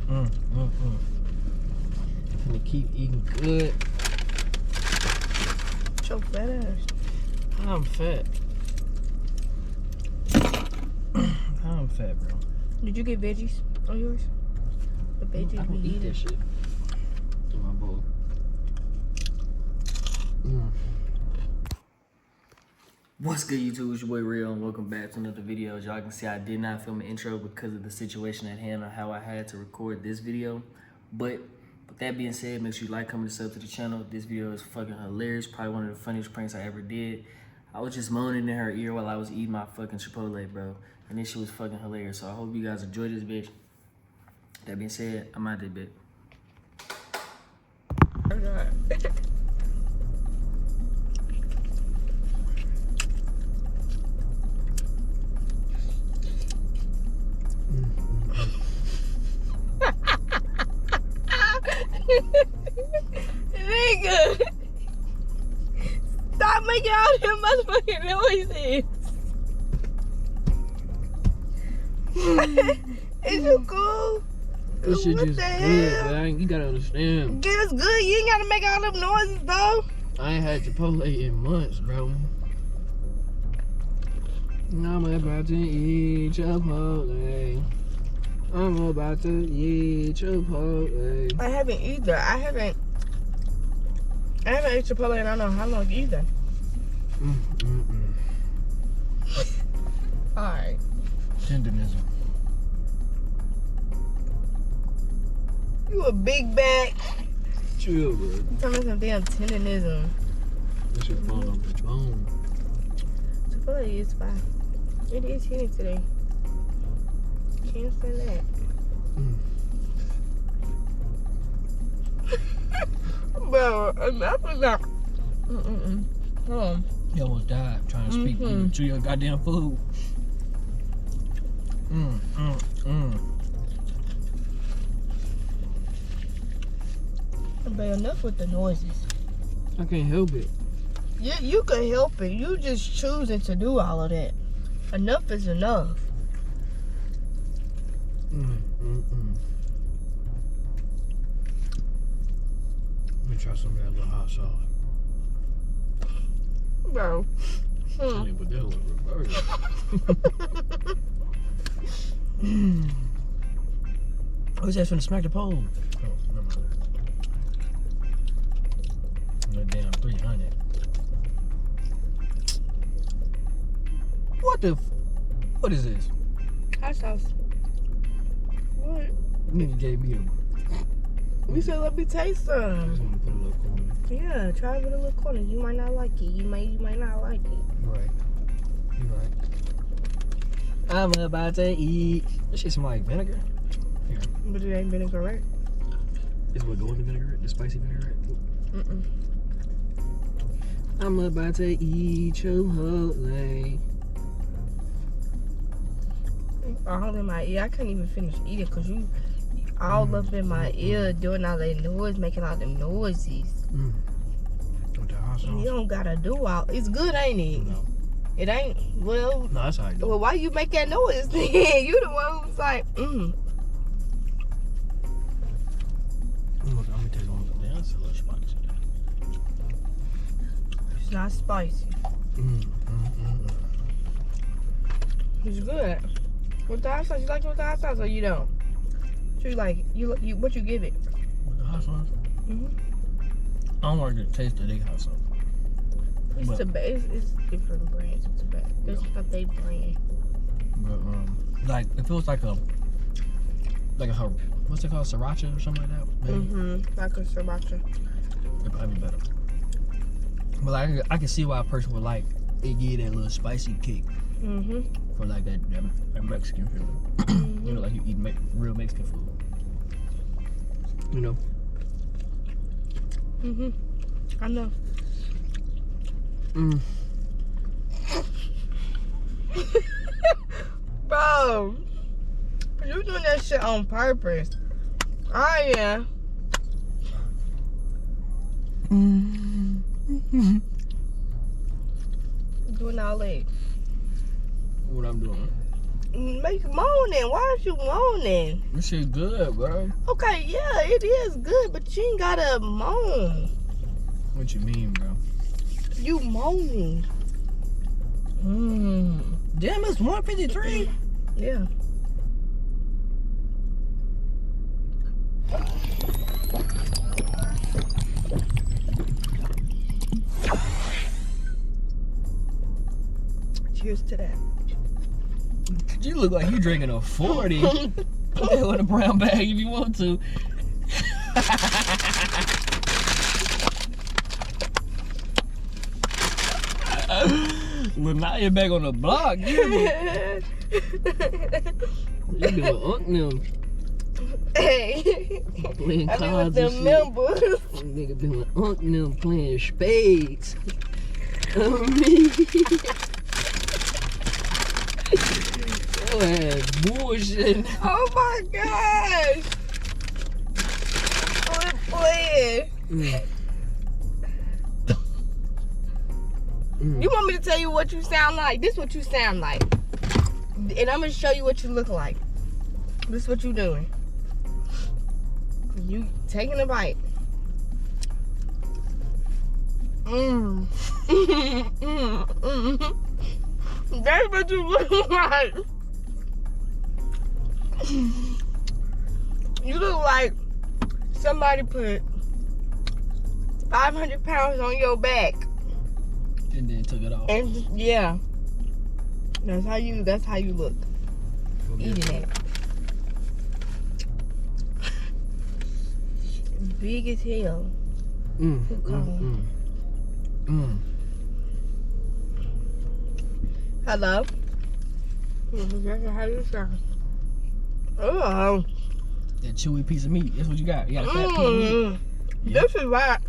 Gonna keep eating good. Choke fat ass. I'm fat. I'm fat, bro. Did you get veggies on yours? The veggies I don't we eat that shit in my bowl. What's good, YouTube? It's your boy Real, and welcome back to another video. As y'all can see, I did not film an intro because of the situation at hand on how I had to record this video. But with that being said, make sure you like, comment, and sub to the channel. This video is fucking hilarious. Probably one of the funniest pranks I ever did. I was just moaning in her ear while I was eating my fucking Chipotle, bro. And this shit was fucking hilarious. So I hope you guys enjoy this bitch. That being said, I'm out that bitch. Nigga, stop making all them motherfucking noises. Is you cool? This shit What just the good, hell? man. You gotta understand. Get us good. You ain't gotta make all them noises though. I ain't had Chipotle in months, bro. I'm about to eat Chipotle. I'm about to eat Chipotle. I haven't either. I haven't ate Chipotle in I don't know how long either. Alright. Tendonism. You a big back. Chill, bro. You talking some damn tendonism. That shit fall off the bone. Chipotle is fine. It is hitting today. Can't say that. Bro, enough is not. Hold on. You almost died trying to speak to your goddamn food. But enough with the noises. I can't help it. Yeah, you could help it. You just choosing to do all of that. Enough is enough. Let me try some of that little hot sauce. Bro. I didn't put that one in reverse. Who's that finna smack the pole? Oh, never mind. No damn 300. What the what is this? Hot sauce. What? Nigga gave me a. We said let me taste I some. just want to put a little corn. Yeah, try it with a little corner. You might not like it. You might not like it. You're right. You're right. I'm about to eat. This shit smell like vinegar. Here. But it ain't vinegar, right? Is what go in the vinaigrette? The spicy vinaigrette? I'm about to eat Chipotle. All in my ear. I couldn't even finish eating because you all up in my ear doing all that noise, making all them noises. With the hot sauce? You don't gotta do all. It's good, ain't it? No. It ain't. Well, No, that's how I do. well, why you make that noise then? You the one who's like, Look, I'm gonna take one of the dance a little spicy. It's not spicy. It's good. With the hot sauce, you like it with the hot sauce or you don't? So you like you what you give it? With the hot sauce? I don't like the taste of the hot sauce. It's different brands. It's bad. That's not they brand. But like it feels like a what's it called, sriracha or something like that? Maybe. Like a sriracha. It'd probably be better. But like I can see why a person would like it, give that little spicy kick. For like that Mexican food. You know, like you eat real Mexican food. You know. I know. Bro, you doing that shit on purpose. Oh yeah. Doing all that. What I'm doing? Make you moaning. Why aren't you moaning? This shit good, bro. Okay, yeah, it is good, but you ain't gotta moan. What you mean, bro? You moaning. Damn, it's 153. Yeah. Cheers to that. You look like you drinking a 40. Put that in a brown bag if you want to. Niaa back on the block. You doing unk them. Hey. Playing I be cards with and the shit. members. Nigga doing unk them playing spades. Oh ass bullshit. Oh my gosh. Quit playing. You want me to tell you what you sound like? This is what you sound like. And I'm going to show you what you look like. This is what you doing. You taking a bite. That's what you look like. You look like somebody put 500 pounds on your back. And then took it off. And yeah. That's how you look. Eating it. Big as hell. Hello? How you sound? Oh. That chewy piece of meat. That's what you got. You got a fat piece of meat. This is right.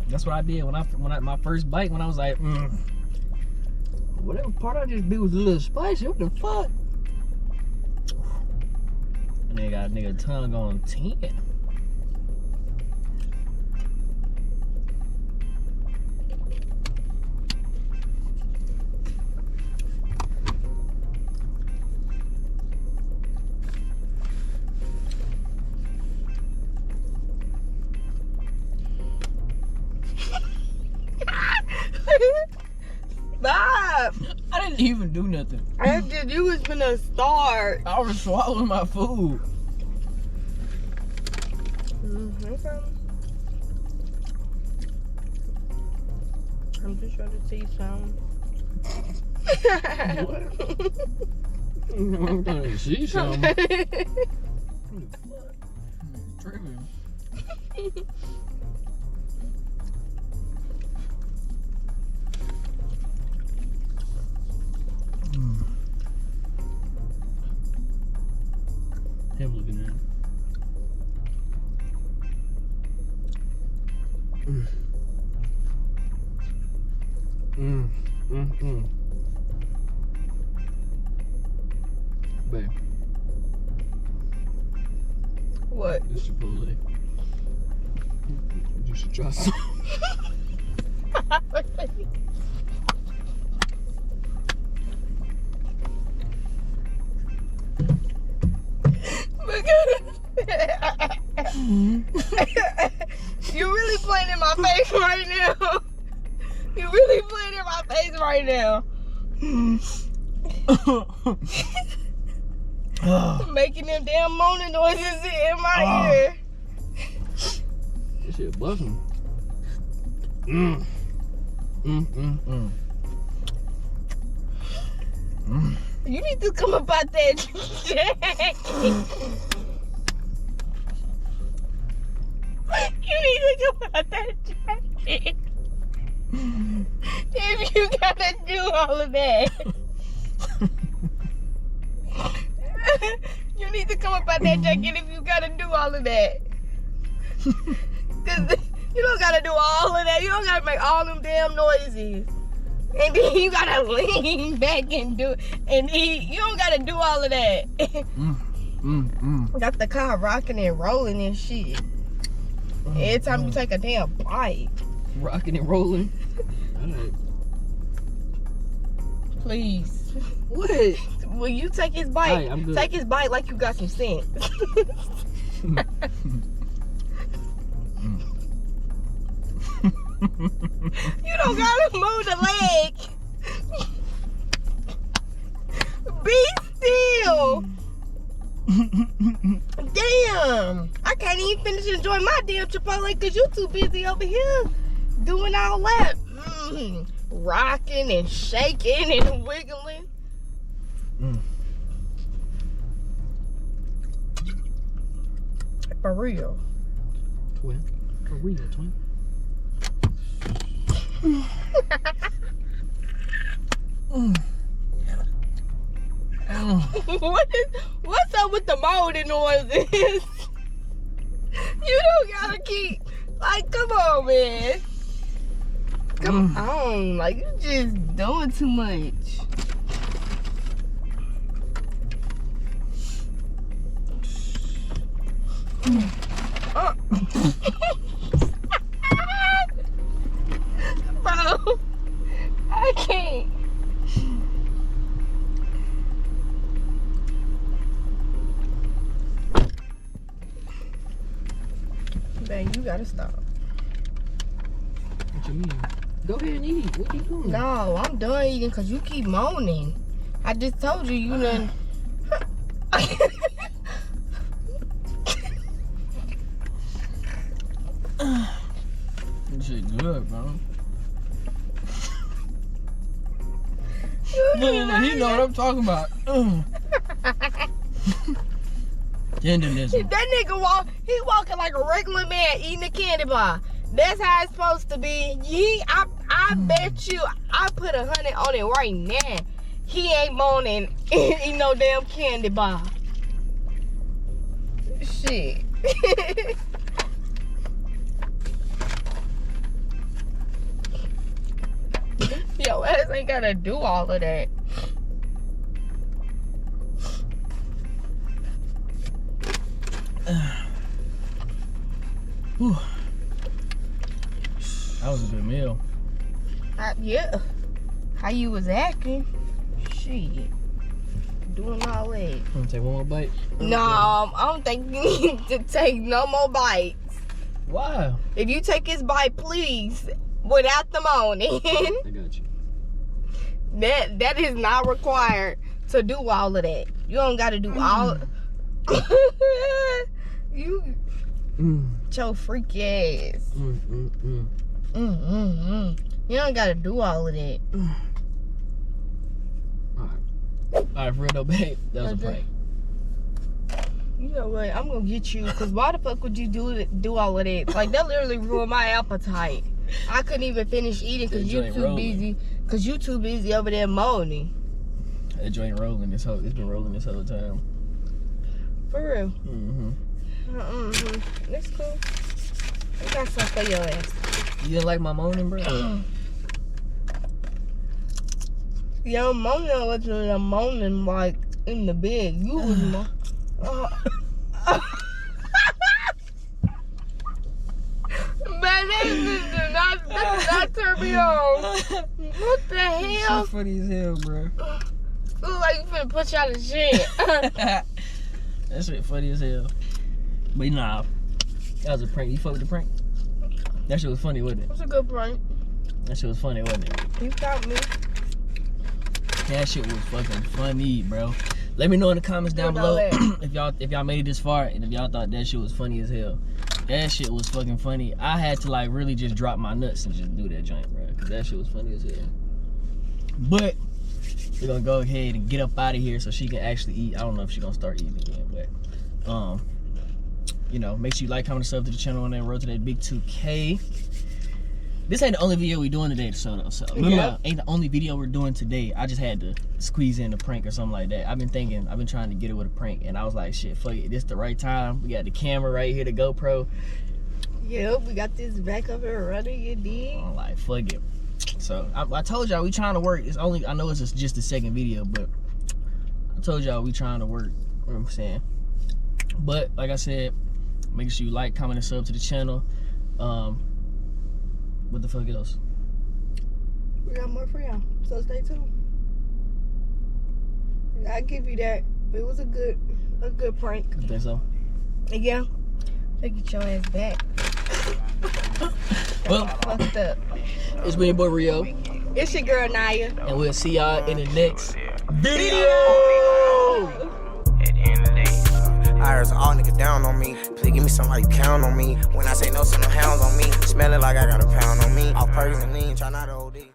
That's what I did when I my first bite, when I was like, whatever part I just bit was a little spicy. What the fuck? And they got a nigga tongue on 10. Stop. I didn't even do nothing. After you was finna start. I was swallowing my food. Okay. I'm just trying to see some. What? I'm trying to see something. Tripping. Him looking at him. Babe, What? this Chipotle. You should try some. You really playing in my face right now. You really playing in my face right now. Making them damn moaning noises in my ear. This shit busting. You need to come up out that jacket. You need to come out that jacket. If you gotta do all of that. You need to come up out that jacket if you gotta do all of that. Cause you don't gotta do all of that. You don't gotta make all them damn noises. And then you gotta lean back and do it and eat. You don't gotta do all of that. Got the car rocking and rolling and shit. Every time you take a damn bite. Rocking and rolling. Alright. Please. What? When you take his bite, Alright, I'm good. take his bite like you got some sense. You don't gotta move the leg. Be still. Damn. I can't even finish enjoying my damn Chipotle because you too busy over here doing all that. Rocking and shaking and wiggling. For real. Twin. For real, twin. What's up with the moaning noises? You don't gotta keep, like, come on, man. Come on, like, you just doing too much. Bro, I can't. Man, you gotta stop. What you mean? Go ahead and eat. What you doing? No, I'm done eating because you keep moaning. I just told you, you done. This shit good, bro. He know what I'm talking about. Tenderness. That nigga he walking like a regular man eating a candy bar. That's how it's supposed to be. I bet you, I put 100 on it right now. He ain't moaning eating no damn candy bar. Shit. Yo, ass ain't gotta do all of that. Whew. That was a good meal. Yeah. How you was acting? Shit. Doing all that. Want to take one more bite? No, I don't think you need to take no more bites. Why? If you take his bite, please, without the moaning. I got you. That is not required to do all of that. You don't gotta do all. You your freaky ass. You don't gotta do all of that. Alright, for real though, babe. That was a prank. You know what? I'm gonna get you. Cause why the fuck would you do all of that? Like that literally ruined my appetite. I couldn't even finish eating cause you too busy. Cause you too busy over there moaning. That joint rolling this whole. It's been rolling this whole time. For real. That's cool. I got something for your ass. You didn't like my moaning, bro? Your moaning wasn't a moaning like in the bed. You was moaning. Man, this did not turn me on. What the hell? Shit funny as hell, bro. Look like you finna push out of shit. That shit funny as hell. But nah, that was a prank. You fuck with the prank? That shit was funny, wasn't it? It's a good prank. That shit was funny, wasn't it? You got me. That shit was fucking funny, bro. Let me know in the comments down below if y'all made it this far and if y'all thought that shit was funny as hell. That shit was fucking funny. I had to like really just drop my nuts and just do that joint, bro, because that shit was funny as hell. But we're gonna go ahead and get up out of here so she can actually eat. I don't know if she's gonna start eating again, but you know, make sure you like, comment, and sub to the channel on that road to that big 2K. This ain't the only video we doing today, so ain't the only video we're doing today. I just had to squeeze in a prank or something like that. I've been trying to get it with a prank, and I was like, shit, fuck it, this the right time. We got the camera right here, the GoPro. Yep, we got this back up here running, you dig? I'm like, fuck it. So I told y'all we trying to work. It's only, I know it's just the second video, but I told y'all we trying to work. You know what I'm saying? But like I said, make sure you like, comment, and sub to the channel. What the fuck else? We got more for y'all, so stay tuned. I give you that. It was a good prank. You think so? Yeah. They get your ass back. Well, Fucked up. it's been your boy Rio, It's your girl Naya. and we'll see y'all in the next video. I heard all niggas down on me. Please give me something how you count on me. When I say no, send no hounds on me. Smelling like I got a pound on me. Off purging and lean, try not to OD.